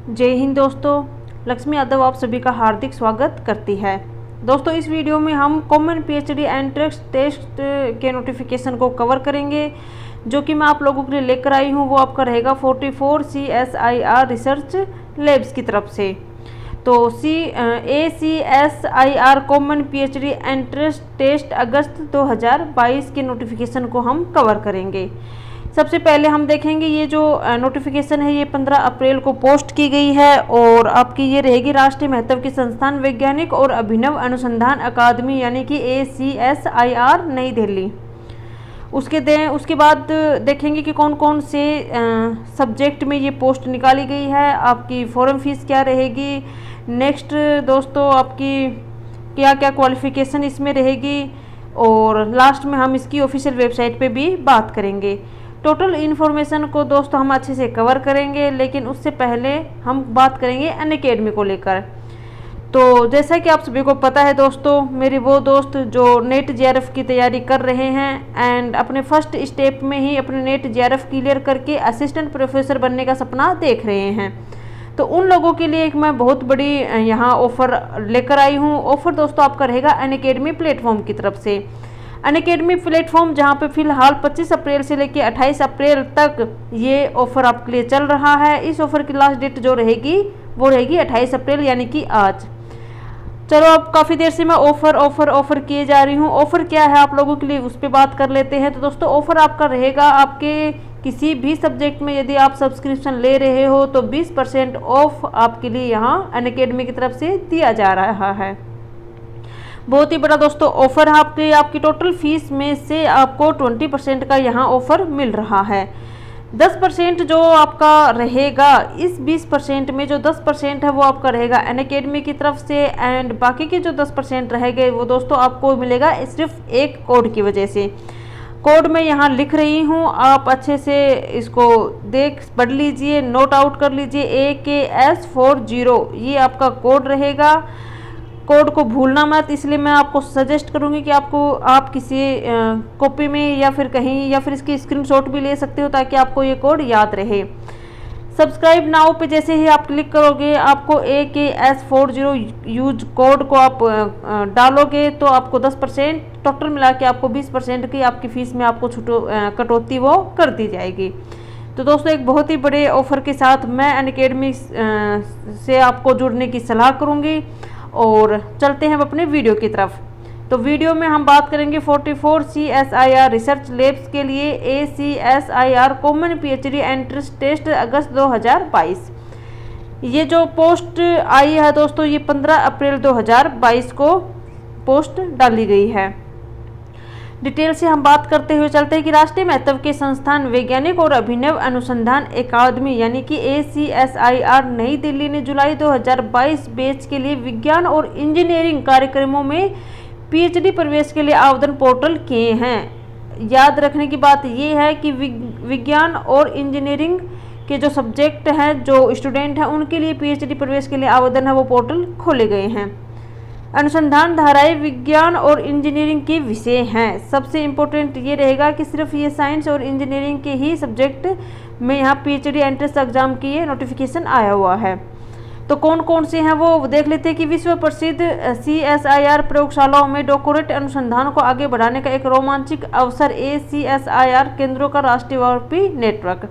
जय हिंद दोस्तों, लक्ष्मी यादव आप सभी का हार्दिक स्वागत करती है। दोस्तों इस वीडियो में हम कॉमन पीएचडी एंट्रेंस टेस्ट के नोटिफिकेशन को कवर करेंगे, जो कि मैं आप लोगों के लिए लेकर आई हूँ। वो आपका रहेगा 44 CSIR रिसर्च लैब्स की तरफ से। तो ACSIR common PhD entrance test अगस्त 2022 के नोटिफिकेशन को हम कवर करेंगे। सबसे पहले हम देखेंगे ये जो नोटिफिकेशन है ये 15 अप्रैल को पोस्ट की गई है और आपकी ये रहेगी राष्ट्रीय महत्व की संस्थान वैज्ञानिक और अभिनव अनुसंधान अकादमी यानी कि ACSIR नई दिल्ली। उसके बाद देखेंगे कि कौन कौन से सब्जेक्ट में ये पोस्ट निकाली गई है, आपकी फॉर्म फीस क्या रहेगी। नेक्स्ट दोस्तों आपकी क्या क्या क्वालिफिकेशन इसमें रहेगी और लास्ट में हम इसकी ऑफिशियल वेबसाइट पे भी बात करेंगे। टोटल इन्फॉर्मेशन को दोस्तों हम अच्छे से कवर करेंगे, लेकिन उससे पहले हम बात करेंगे अनअकैडमी को लेकर। तो जैसा कि आप सभी को पता है दोस्तों, मेरे वो दोस्त जो नेट JRF की तैयारी कर रहे हैं एंड अपने फर्स्ट स्टेप में ही अपने नेट JRF क्लियर करके असिस्टेंट प्रोफेसर बनने का सपना देख रहे हैं, तो उन लोगों के लिए एक मैं बहुत बड़ी यहाँ ऑफ़र लेकर आई हूँ। ऑफ़र दोस्तों आपका रहेगा अनअकैडमी प्लेटफॉर्म की तरफ से। अनअकैडमी प्लेटफॉर्म जहाँ पे फिलहाल 25 अप्रैल से लेकर 28 अप्रैल तक ये ऑफ़र आपके लिए चल रहा है। इस ऑफ़र की लास्ट डेट जो रहेगी वो रहेगी 28 अप्रैल यानी कि आज। चलो अब काफ़ी देर से मैं ऑफ़र किए जा रही हूँ। ऑफ़र क्या है आप लोगों के लिए उस पर बात कर लेते हैं। तो दोस्तों ऑफ़र आपका रहेगा, आपके किसी भी सब्जेक्ट में यदि आप सब्सक्रिप्शन ले रहे हो तो 20% ऑफ आपके लिए यहाँ अनअकैडमी की तरफ से दिया जा रहा है। बहुत ही बड़ा दोस्तों ऑफर है। आपकी टोटल फीस में से आपको 20% का यहाँ ऑफर मिल रहा है। 10% जो आपका रहेगा, इस 20% में जो 10% है वो आपका रहेगा अनअकैडमी की तरफ से एंड बाकी के जो 10% रहेंगे वो दोस्तों आपको मिलेगा सिर्फ एक कोड की वजह से। कोड मैं यहाँ लिख रही हूँ, आप अच्छे से इसको पढ़ लीजिए, नोट आउट कर लीजिए। AKS40 ये आपका कोड रहेगा। कोड को भूलना मत, इसलिए मैं आपको सजेस्ट करूंगी कि आप किसी कॉपी में या फिर कहीं या फिर इसकी स्क्रीनशॉट भी ले सकते हो ताकि आपको ये कोड याद रहे। सब्सक्राइब नाउ पे जैसे ही आप क्लिक करोगे, आपको AKS40 यूज कोड को आप डालोगे तो आपको 10% टोटल मिला के आपको 20% की आपकी फ़ीस में आपको कटौती वो कर दी जाएगी। तो दोस्तों एक बहुत ही बड़े ऑफ़र के साथ मैं अनअकैडमी से आपको जुड़ने की सलाह करूँगी। और चलते हैं अब अपने वीडियो की तरफ। तो वीडियो में हम बात करेंगे 44 CSIR रिसर्च लैब्स के लिए ACSIR common PhD entrance test अगस्त 2022। ये जो पोस्ट आई है दोस्तों ये 15 अप्रैल 2022 को पोस्ट डाली गई है। डिटेल से हम बात करते हुए चलते हैं कि राष्ट्रीय महत्व के संस्थान वैज्ञानिक और अभिनव अनुसंधान अकादमी यानी कि ACSIR नई दिल्ली ने जुलाई 2022 बैच के लिए विज्ञान और इंजीनियरिंग कार्यक्रमों में पीएचडी प्रवेश के लिए आवेदन पोर्टल किए हैं। याद रखने की बात यह है कि विज्ञान और इंजीनियरिंग के जो सब्जेक्ट हैं, जो स्टूडेंट हैं, उनके लिए पीएचडी प्रवेश के लिए आवेदन है वो पोर्टल खोले गए हैं। अनुसंधान धाराएं विज्ञान और इंजीनियरिंग के विषय हैं। सबसे इम्पोर्टेंट ये रहेगा कि सिर्फ ये साइंस और इंजीनियरिंग के ही सब्जेक्ट में यहाँ पीएचडी एंट्रेंस एग्जाम की ये नोटिफिकेशन आया हुआ है। तो कौन कौन से हैं वो देख लेते हैं कि विश्व प्रसिद्ध CSIR प्रयोगशालाओं में डॉक्टरेट अनुसंधान को आगे बढ़ाने का एक रोमांचक अवसर ACSIR केंद्रों का राष्ट्रव्यापी नेटवर्क।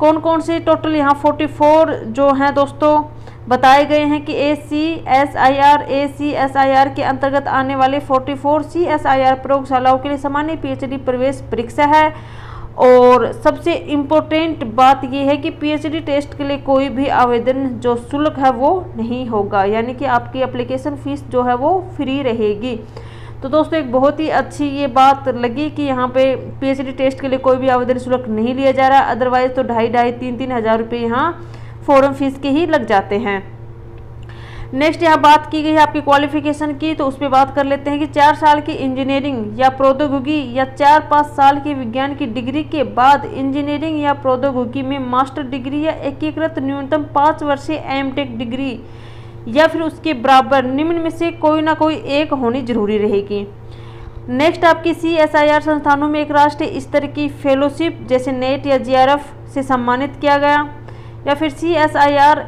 कौन कौन से टोटल यहाँ 44 जो हैं दोस्तों बताए गए हैं कि ACSIR के अंतर्गत आने वाले 44 CSIR प्रयोगशालाओं के लिए सामान्य पीएचडी प्रवेश परीक्षा है। और सबसे इम्पोर्टेंट बात यह है कि पीएचडी टेस्ट के लिए कोई भी आवेदन जो शुल्क है वो नहीं होगा, यानी कि आपकी एप्लीकेशन फ़ीस जो है वो फ्री रहेगी। तो दोस्तों एक बहुत ही अच्छी ये बात लगी कि यहाँ पे पीएचडी टेस्ट के लिए कोई भी आवेदन शुल्क नहीं लिया जा रहा। अदरवाइज़ तो 2,500-3,000 हज़ार रुपये यहाँ फॉर्म फीस के ही लग जाते हैं। नेक्स्ट यहाँ बात की गई है आपकी क्वालिफिकेशन की, तो उस पर बात कर लेते हैं कि 4 साल की इंजीनियरिंग या प्रौद्योगिकी या 4-5 साल की विज्ञान की डिग्री के बाद इंजीनियरिंग या प्रौद्योगिकी में मास्टर डिग्री या एकीकृत न्यूनतम 5 वर्षीय MTech डिग्री या फिर उसके बराबर निम्न में से कोई ना कोई एक होनी जरूरी रहेगी। नेक्स्ट आपकी CSIR संस्थानों में एक राष्ट्रीय स्तर की फेलोशिप जैसे नेट या JRF से सम्मानित किया गया, या फिर CSIR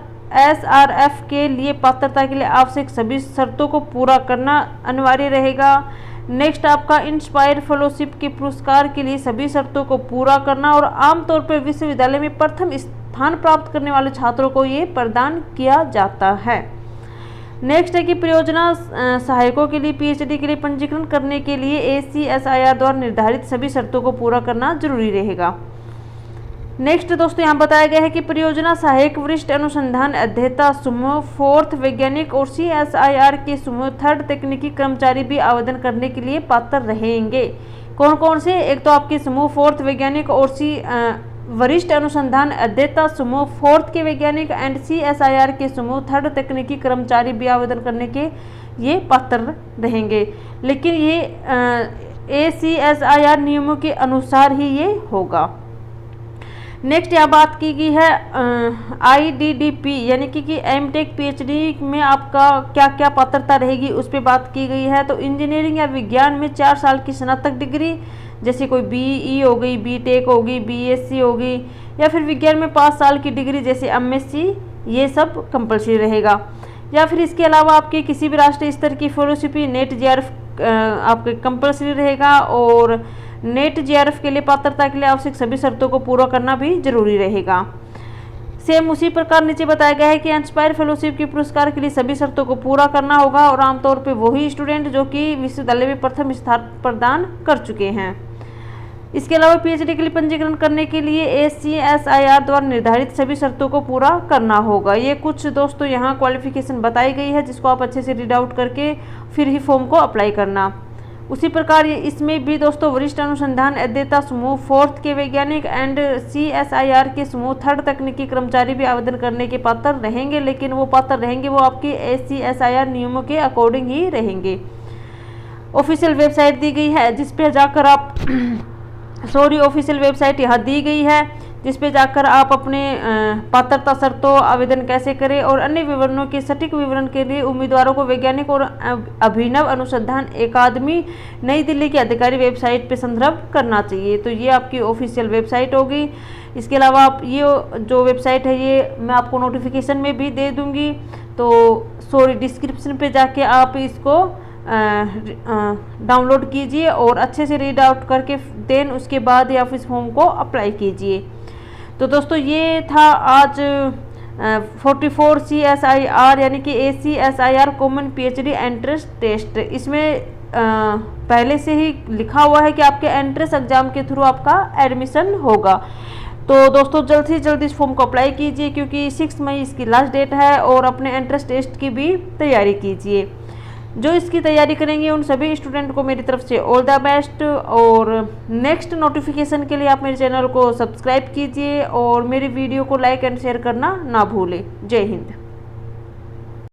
SRF के लिए पात्रता के लिए आवश्यक सभी शर्तों को पूरा करना अनिवार्य रहेगा। नेक्स्ट आपका इंस्पायर फेलोशिप के पुरस्कार के लिए सभी शर्तों को पूरा करना और आमतौर पर विश्वविद्यालय में प्रथम स्थान प्राप्त करने वाले छात्रों को ये प्रदान किया जाता है। नेक्स्ट है कि परियोजना सहायकों के लिए PhD के लिए पंजीकरण करने के लिए ACSIR द्वारा निर्धारित सभी शर्तों को पूरा करना जरूरी रहेगा। नेक्स्ट दोस्तों यहाँ बताया गया है कि परियोजना सहायक वरिष्ठ अनुसंधान अध्येता समूह 4th वैज्ञानिक और CSIR के समूह 3rd तकनीकी कर्मचारी भी आवेदन करने के लिए पात्र रहेंगे। कौन कौन से? एक तो आपके समूह 4th वैज्ञानिक और वरिष्ठ अनुसंधान अध्येता समूह 4th के वैज्ञानिक एंड CSIR के समूह 3rd तकनीकी कर्मचारी भी आवेदन करने के ये पात्र रहेंगे, लेकिन ये ACSIR नियमों के अनुसार ही ये होगा। नेक्स्ट यहाँ बात की गई है IDDP यानी कि MTech PhD में आपका क्या क्या पात्रता रहेगी उस पर बात की गई है। तो इंजीनियरिंग या विज्ञान में 4 साल की स्नातक डिग्री, जैसे कोई BE हो गई, BTech होगी, BSc होगी, या फिर विज्ञान में 5 साल की डिग्री जैसे MSc, ये सब कंपलसरी रहेगा। या फिर इसके अलावा आपके किसी भी राष्ट्रीय स्तर की फेलोशिप नेट JRF आपके कंपलसरी रहेगा और नेट JRF के लिए पात्रता के लिए आवश्यक सभी शर्तों को पूरा करना भी जरूरी रहेगा। सेम उसी प्रकार नीचे बताया गया है कि इंस्पायर फेलोशिप के पुरस्कार के लिए सभी शर्तों को पूरा करना होगा और आमतौर पर वही स्टूडेंट जो कि विश्वविद्यालय में प्रथम स्थान प्रदान कर चुके हैं। इसके अलावा PhD के लिए पंजीकरण करने के लिए ACSIR द्वारा निर्धारित सभी शर्तों को पूरा करना होगा। ये कुछ दोस्तों यहाँ क्वालिफिकेशन बताई गई है जिसको आप अच्छे से रीड आउट करके फिर ही फॉर्म को अप्लाई करना। उसी प्रकार इसमें भी दोस्तों वरिष्ठ अनुसंधान अध्येता समूह 4th के वैज्ञानिक एंड CSIR के समूह 3rd तकनीकी कर्मचारी भी आवेदन करने के पात्र रहेंगे, लेकिन वो पात्र रहेंगे वो आपके ACSIR नियमों के अकॉर्डिंग ही रहेंगे। ऑफिशियल वेबसाइट दी गई है जिस पे जाकर आप ऑफिशियल वेबसाइट यहाँ दी गई है जिस पे जाकर आप अपने पात्रता शर्तों, आवेदन कैसे करें और अन्य विवरणों के सटीक विवरण के लिए उम्मीदवारों को वैज्ञानिक और अभिनव अनुसंधान अकादमी नई दिल्ली की अधिकारी वेबसाइट पे संदर्भ करना चाहिए। तो ये आपकी ऑफिशियल वेबसाइट होगी। इसके अलावा आप ये जो वेबसाइट है ये मैं आपको नोटिफिकेशन में भी दे दूँगी, तो डिस्क्रिप्शन पे जाके आप इसको डाउनलोड कीजिए और अच्छे से रीड आउट करके देन उसके बाद या फिर इस फॉर्म को अप्लाई कीजिए। तो दोस्तों ये था आज 44 CSIR यानी कि ACSIR common PhD entrance test. इसमें पहले से ही लिखा हुआ है कि आपके एंट्रेंस एग्जाम के थ्रू आपका एडमिशन होगा। तो दोस्तों जल्द से जल्द इस फॉर्म को अप्लाई कीजिए क्योंकि 6 मई इसकी लास्ट डेट है और अपने एंट्रेंस टेस्ट की भी तैयारी कीजिए। जो इसकी तैयारी करेंगे उन सभी स्टूडेंट को मेरी तरफ से ऑल द बेस्ट। और नेक्स्ट नोटिफिकेशन के लिए आप मेरे चैनल को सब्सक्राइब कीजिए और मेरी वीडियो को लाइक एंड शेयर करना ना भूलें। जय हिंद।